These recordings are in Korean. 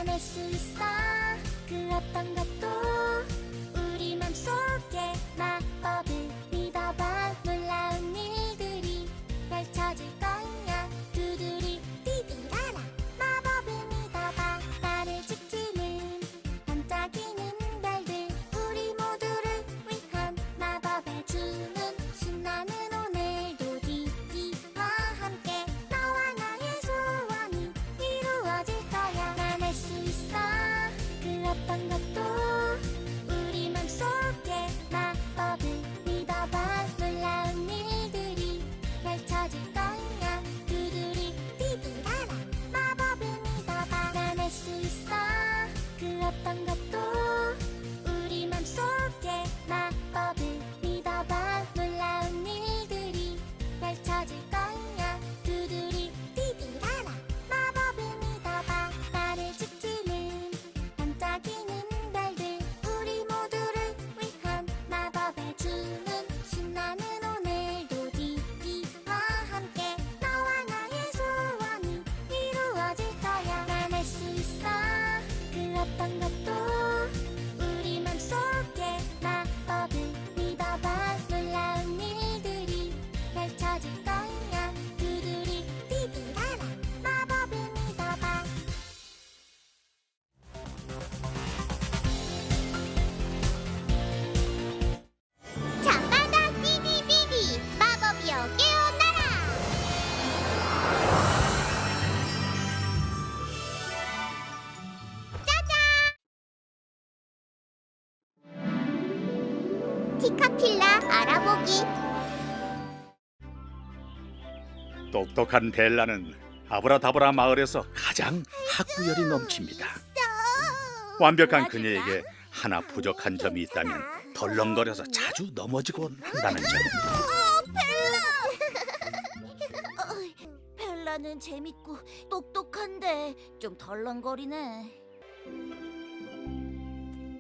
낼 수 있어 그 어떤 것도 우리 맘속에 마법을 믿어봐 놀라운 일들이 펼쳐질 거야 두드리 띠디라라 마법을 믿어봐 나를 지키는 반짝이는 별들 우리 모두를 위한 마법의 주문 신나는 오늘도 디디와 함께 너와 나의 소원이 이루어질 거야 나 낼 수 있어 그 어떤 것도 우리 맘속에 마법을 믿어봐 놀라운 일들이 펼쳐질 거야 두드리 띠디라라 마법을 믿어봐 나 낼 수 있어 그 어떤 것도 우리 맘속에 마법을 믿어봐 놀라운 일들이 펼쳐질 거야 두드리 띠디라라 마법을 믿어봐 나를 지키는 반짝이는 별들 우리 모두를 위한 마법의 주문 신나는 오늘도 디디와 함께 너와 나의 소원이 이루어질 거야 나 낼 수 있어 그 어떤 것도 우리 맘속에 마법을 믿어봐 놀라운 일들이 펼쳐질 거야 두드리 띠디라라 마법을 믿어봐 잠바다 띠디비디 마법이여 깨어나라 티카필라 알아보기 똑똑한 벨라는 아브라다브라 마을에서 가장 학구열이 넘칩니다. 완벽한 그녀에게 하나 부족한 점이 있다면 덜렁거려서 자주 넘어지곤 한다는 점. 벨라는 재밌고 똑똑한데 좀 덜렁거리네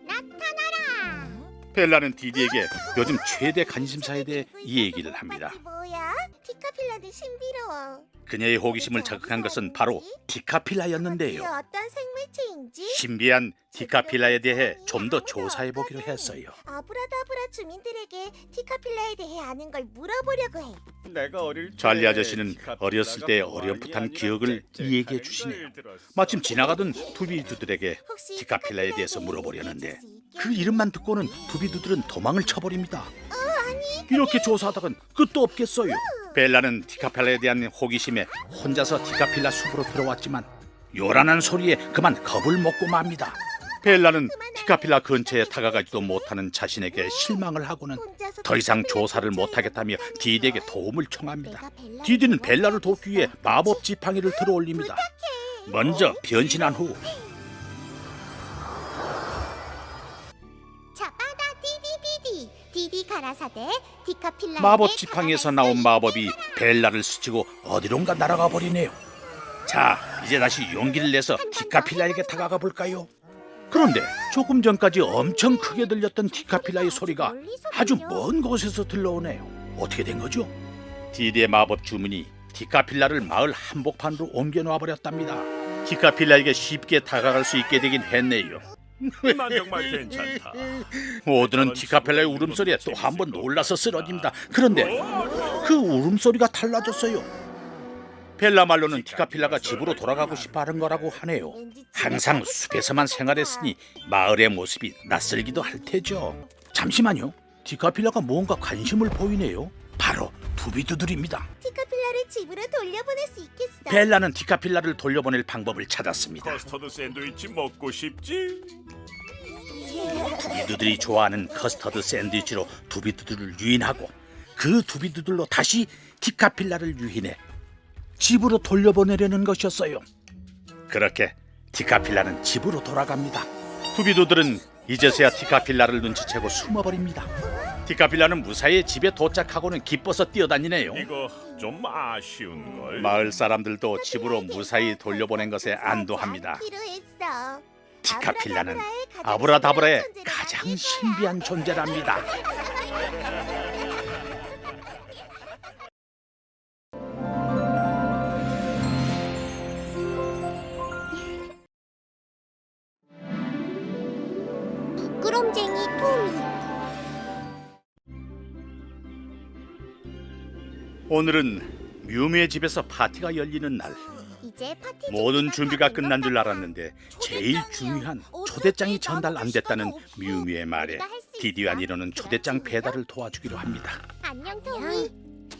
나타나라 벨라는 디디에게 요즘 최대 관심사에 대해 이 얘기를 합니다. 뭐야? 티카필라는 신비로워 그녀의 호기심을 자극한 것은 바로 디카필라였는데요. 어떤 생물체인지 신비한 디카필라에 대해 좀 더 조사해 보기로 했어요. 아브라다브라 주민들에게 티카필라에 대해 아는 걸 물어보려고 해 내가 어릴 때 찰리 아저씨는 어렸을 때의 어렴풋한 기억을 얘기해 주시네요. 마침 지나가던 투비두들에게 혹시 디카필라에 대해서 물어보려는데 그 이름만 듣고는 투비두들은 도망을 쳐버립니다. 이렇게 조사하다간 끝도 없겠어요. 벨라는 디카필라에 대한 호기심에 혼자서 디카필라 숲으로 들어왔지만 요란한 소리에 그만 겁을 먹고 맙니다. 벨라는 디카필라 근처에 다가가지도 못하는 자신에게 실망을 하고는 더 이상 조사를 못하겠다며 디디에게 도움을 청합니다. 디디는 벨라를 돕기 위해 마법 지팡이를 들어올립니다. 먼저 변신한 후 자바다 디디비디 디디 가라사대 티카필라 마법 지팡이에서 나온 마법이 벨라를 스치고 어디론가 날아가 버리네요. 자, 이제 다시 용기를 내서 디카필라에게 다가가 볼까요? 그런데 조금 전까지 엄청 크게 들렸던 디카필라의 소리가 아주 먼 곳에서 들려오네요. 어떻게 된 거죠? 디디의 마법 주문이 디카필라를 마을 한복판으로 옮겨 놔버렸답니다. 디카필라에게 쉽게 다가갈 수 있게 되긴 했네요. 난 정말 괜찮다. 모두는 디카필라의 울음소리에 또 한 번 놀라서 쓰러집니다. 그런데 그 울음소리가 달라졌어요. 벨라 말로는 디카필라가 집으로 돌아가고 싶어 하는 거라고 하네요. 항상 숲에서만 생활했으니 마을의 모습이 낯설기도 할 테죠. 잠시만요. 디카필라가 뭔가 관심을 보이네요. 바로 투비두들입니다. 티카필라를 집으로 돌려보낼 수 있겠어 벨라는 디카필라를 돌려보낼 방법을 찾았습니다. 커스터드 샌드위치 먹고 싶지? 투비두들이 좋아하는 커스터드 샌드위치로 투비두들을 유인하고 그 투비두들로 다시 디카필라를 유인해 집으로 돌려보내려는 것이었어요. 그렇게 디카필라는 집으로 돌아갑니다. 투비두들은 이제서야 디카필라를 눈치채고 숨어버립니다. 디카필라는 무사히 집에 도착하고는 기뻐서 뛰어다니네요. 이거 좀 아쉬운 걸. 마을 사람들도 집으로 무사히 돌려보낸 것에 안도합니다. 필요했어. 디카필라는 아브라다브라의 가장 신비한 존재랍니다. 투명쟁이 토미. 오늘은 뮤미의 집에서 파티가 열리는 날. 이제 파티 모든 준비가 준비가 끝난 줄 다 알았는데 제일 중요한 초대장이 전달 안 됐다는 뮤미의 말에 디디와 니노는 초대장 배달을 도와주기로 합니다. 안녕 토미.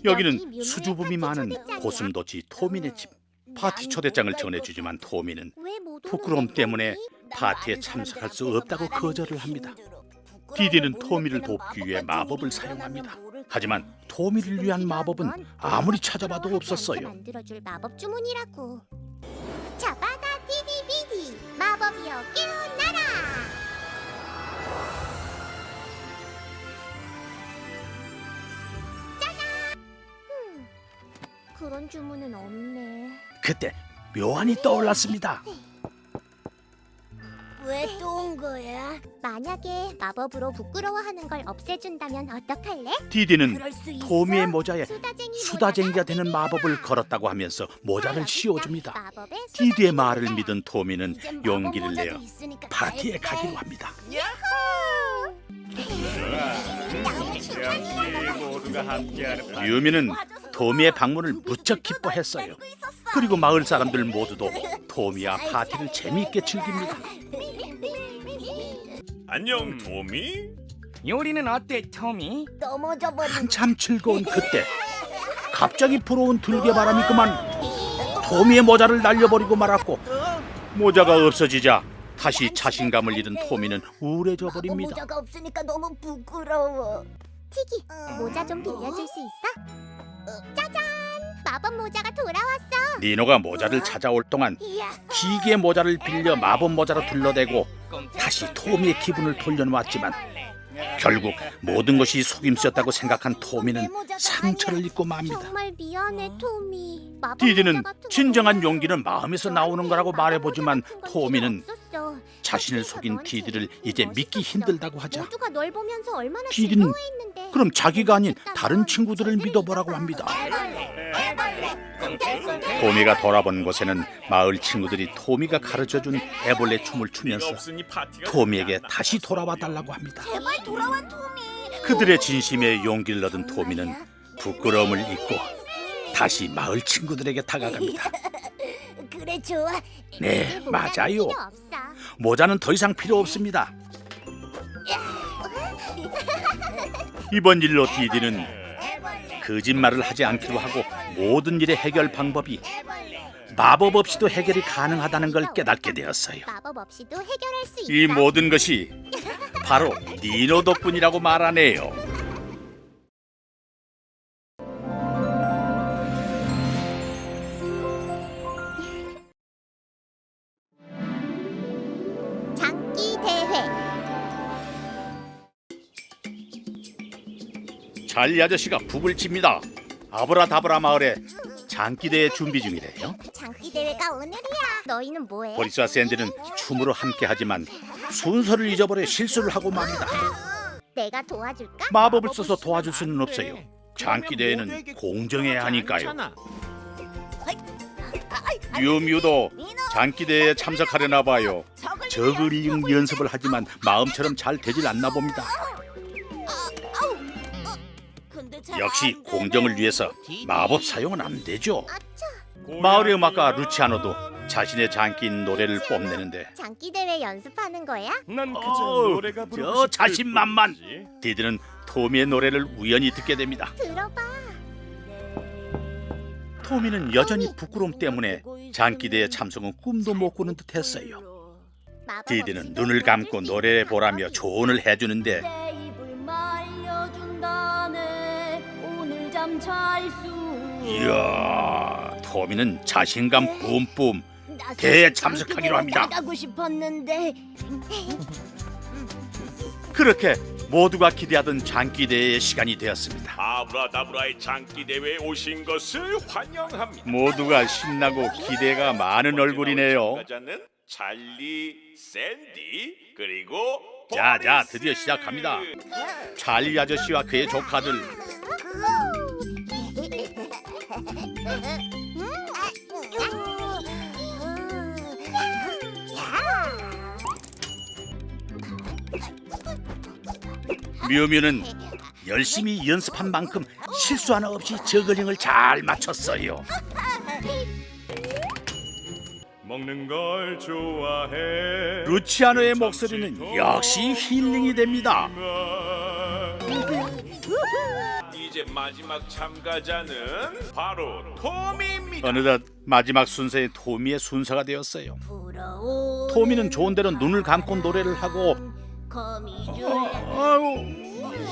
여기는 수줍음이 많은 고슴도치 토미네 집. 파티 초대장을 전해주지만 토미는 부끄러움 때문에 파티에 참석할 수 없다고 거절을 합니다. 디디는 토미를 돕기 위해 마법을 사용합니다. 하지만 토미를 위한 마법은 아무리 찾아봐도 없었어요. 만들어줄 마법 주문이라고. 잡아다 디디비디 마법이여 깨어나라. 짜잔. 그런 주문은 없네. 그때 묘안이 떠올랐습니다. 왜 또 온 거야? 만약에 마법으로 부끄러워하는 걸 없애준다면 어떡할래? 디디는 그럴 수 있어? 토미의 모자에 수다쟁이 수다쟁이가 모자가 되는 마법을 걸었다고 하면서 모자를 씌워줍니다. 마법의 디디의 수다쟁이 말을 모자. 믿은 토미는 이젠 마법 용기를 모자도 내어 있으니까 파티에 다 가기로 합니다. 역시 모두가 함께하는 파티. 유미는 토미의 방문을 무척 기뻐했어요. 그리고 마을 사람들 모두도 토미와 파티를 재미있게 즐깁니다. 안녕 토미. 요리는 어때, 토미? 넘어져 버린 한참 즐거운 그때 갑자기 불어온 들개바람이 그만 토미의 모자를 날려버리고 말았고, 모자가 없어지자 다시 자신감을 잃은 토미는 우울해져 버립니다. 모자가 없으니까 너무 부끄러워. 티기, 모자 좀 빌려줄 수 있어? 짜잔! 마법 모자가 돌아왔어. 니노가 모자를 찾아올 동안 이야, 기계의 모자를 빌려 마법 모자로 둘러대고 다시 토미의 기분을 돌려놓았지만 결국 모든 것이 속임수였다고 생각한 토미는 상처를 입고 맙니다. 정말 미안해, 토미. 마법 디디는 모자 같은 진정한 거 용기는 마음에서 나오는 거라고 말해보지만 마법 모자 같은 건 토미는 필요 없었어. 자신을 속인 디디를 이제 믿기 힘들다고 하자 모두가 널 보면서 얼마나 디디는 즐거워했는데. 그럼 자기가 아닌 다른 친구들을 믿어보라고 합니다. 토미가 돌아본 곳에는 마을 친구들이 토미가 가르쳐준 애벌레 춤을 네가 추면서 없으니 파티가 토미에게 다시 돌아와 달라고 합니다. 제발 돌아와, 토미. 그들의 진심에 용기를 얻은 토미는 부끄러움을 잊고 다시 마을 친구들에게 다가갑니다. 그래, 좋아. 네, 이제 모자는 맞아요. 필요 없어. 모자는 더 이상 필요 없습니다. 이번 일로 디디는 거짓말을 하지 않기로 하고 모든 일의 해결 방법이 마법 없이도 해결이 가능하다는 걸 깨닫게 되었어요. 마법 없이도 해결할 수 있어. 이 모든 것이 바로 니노 덕분이라고 말하네요. 장기 대회. 찰리 아저씨가 북을 칩니다. 아브라다브라 마을에 장기대회 준비 중이래요. 장기 대회가 오늘이야. 너희는 뭐해? 보리스와 샌디는 춤으로 함께하지만 순서를 잊어버려 실수를 하고 맙니다. 내가 도와줄까? 마법을 써서 도와줄 수는 없어요. 장기대회는 공정해야 하니까요. 뮤뮤도 장기대회에 참석하려나 봐요. 저그링 연습을 하지만 마음처럼 잘 되질 않나 봅니다. 역시 공정을 위해서 마법 사용은 안 되죠. 마을의 음악가 루치아노도 자신의 장기인 노래를 뽐내는데 장기 대회 연습하는 거야? 난 그저 어우, 노래가 부르고 저 싶을 자신만만. 뿐이지. 디디는 토미의 노래를 우연히 듣게 됩니다. 들어봐. 토미는 여전히 부끄러움 때문에 장기대회 참석은 꿈도 못 꾸는 듯했어요. 마법 디디는 없이도 눈을 해줄 감고 수 노래를 있다. 보라며 조언을 해주는데 내 입을 말려준다네 오늘 잠 잘 수. 이야, 토미는 자신감 뿜뿜 대회에 참석하기로 합니다. 나가고 싶었는데 그렇게 모두가 기대하던 장기대회의 시간이 되었습니다. 아브라다브라의 장기 대회에 오신 것을 환영합니다. 모두가 신나고 기대가 많은 얼굴이네요. 참가자는 찰리, 샌디 그리고 자, 보리스. 드디어 시작합니다. 찰리 아저씨와 그의 조카들. 뮤뮤는 열심히 연습한 만큼 실수 하나 없이 저글링을 잘 맞췄어요. 먹는 걸 좋아해. 루치아노의 목소리는 역시 힐링이 됩니다. 이제 마지막 참가자는 바로 토미입니다. 어느덧 마지막 순서의 토미의 순서가 되었어요. 불어오는 토미는 좋은 대로 눈을 감고 노래를 하고 거미줄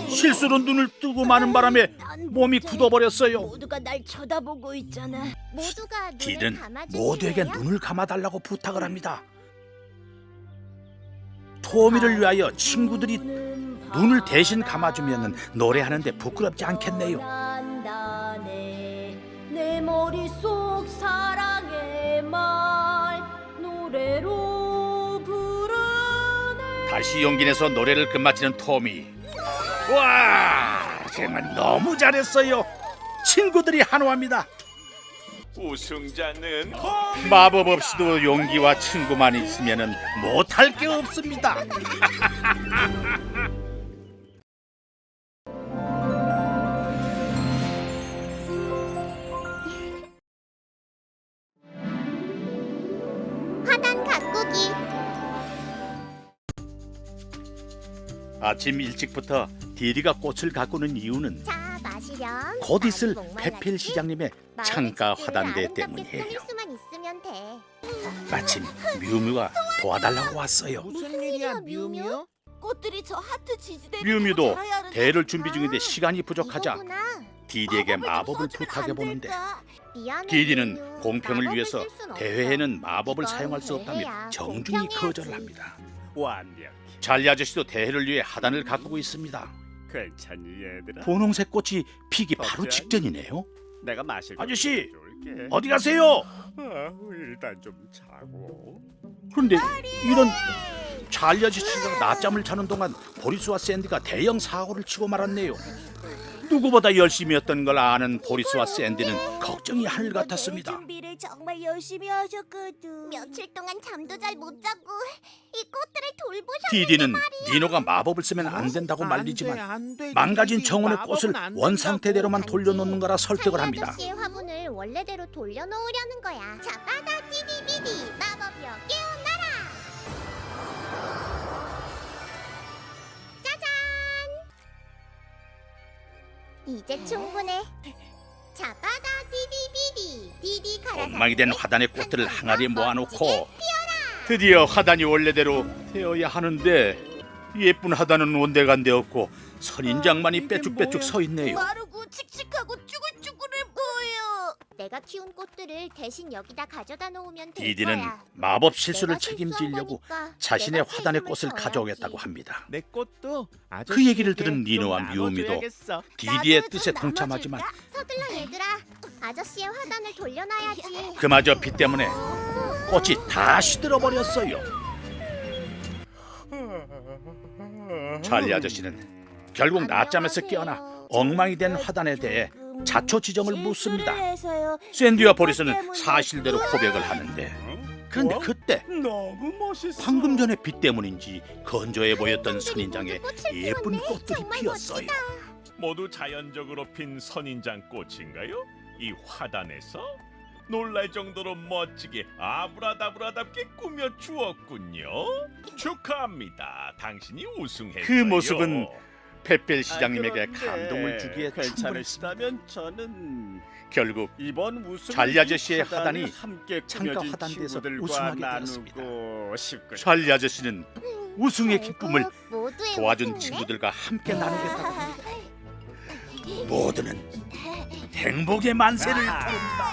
실수로 눈을 뜨고 마는 바람에 몸이 굳어버렸어요. 모두가 날 쳐다보고 있잖아. 모두가 눈을 딜은 감아주실래요? 모두에게 눈을 감아달라고 부탁을 합니다. 토미를 위하여 친구들이 눈을 대신 감아주면 노래하는데 부끄럽지 않겠네요. 내 머릿속 사랑의 말 노래로 부르네. 다시 용기 내서 노래를 끝마치는 토미. 와, 정말 너무 잘했어요. 친구들이 환호합니다. 우승자는 토미. 마법 없이도 용기와 친구만 있으면 못할 게 없습니다. 화단 가꾸기. 아침 일찍부터 디디가 꽃을 가꾸는 이유는 자, 마시렴. 곧 있을 나는 목말랐지? 페필 시장님의 마을의 창가 집들을 화단대 아름답게 때문이에요. 꾸밀 수만 있으면 돼. 마침 뮤뮤가 도와달라고 왔어요. 무슨 일이야, 뮤뮤? 꽃들이 저 하트 지지대 뮤뮤도 대회를 준비 중인데 시간이 부족하자 이거구나. 디디에게 마법을 부탁해 보는데 미안해, 디디는 뮤뮤. 공평을 마법을 위해서 쓸 순 없어. 대회에는 마법을 이건 사용할 수 없다며 대회야. 정중히 공평해야지. 거절을 합니다. 완벽. 잘리 아저씨도 대회를 위해 하단을 가꾸고 있습니다. 괜찮니 얘들아? 분홍색 꽃이 피기 바로 직전이네요. 내가 마실 거 아저씨, 줄게. 어디 가세요? 일단 좀 자고. 그런데 이런 찰리 아저씨가 낮잠을 자는 동안 보리스와 샌디가 대형 사고를 치고 말았네요. 누구보다 열심히 했던 걸 아는 보리스와 샌디는 걱정이 하늘 같았습니다. 준비를 정말 열심히 하셨거든. 며칠 동안 잠도 잘 못 자고 이 꽃들을 돌보셨는데 디디는 니노가 마법을 쓰면 안 된다고 말리지만 망가진 정원의 꽃을 원상태대로만 돌려놓는 거라 설득을 찰리 합니다. 아저씨의 화분을 원래대로 돌려놓으려는 거야. 자, 바다 디디비디 마법여 깨어나라. 짜잔! 이제 충분해. 자, 바다 디디비디 디디 가라. 엉망이 된 화단의 꽃들을 항아리에 모아놓고 드디어 화단이 원래대로 되어야 하는데 예쁜 화단은 온데간데 없고 선인장만이 빼쭉빼쭉 서 있네요. 마르고 칙칙하고 쭈글쭈글해 보여. 내가 키운 꽃들을 대신 여기다 가져다 놓으면 될 디디는 거야. 마법 실수를 내가 실수한 책임지려고 거니까 자신의 내가 화단의 책임을 꽃을 져야지. 가져오겠다고 합니다. 내 꽃도 그 얘기를 들은 니노와 뮤미도 디디의 나도 뜻에 좀 동참하지만 나눠줄까? 서둘러 얘들아. 아저씨의 화단을 돌려놔야지. 그마저 비 때문에 꽃이 다 시들어버렸어요. 찰리 아저씨는 결국 낮잠에서 깨어나 엉망이 된 화단에 대해 자초지종을 묻습니다. 샌디와 보리스는 사실대로 고백을 하는데 그런데 그때 너무 멋있어. 방금 전에 비 때문인지 건조해 보였던 선인장에 꽃을 예쁜 피웠네. 꽃들이 정말 피었어요. 멋지다. 모두 자연적으로 핀 선인장 꽃인가요? 이 화단에서 놀랄 정도로 멋지게 아브라다브라답게 꾸며 주었군요. 축하합니다. 당신이 우승했어요. 그 모습은 페펠 시장님에게 감동을 주기에 충분했습니다. 괜찮으시다면 저는 결국 이번 우승 찰리 아저씨의 화단이 함께 창가 꾸며진 화단대에서 친구들과 우승하게 나누고 싶군요. 찰리 아저씨는 우승의 기쁨을 결국 모두의 도와준 우승이네. 친구들과 함께 나누겠다고 합니다. 모두는 행복의 만세를 부릅니다.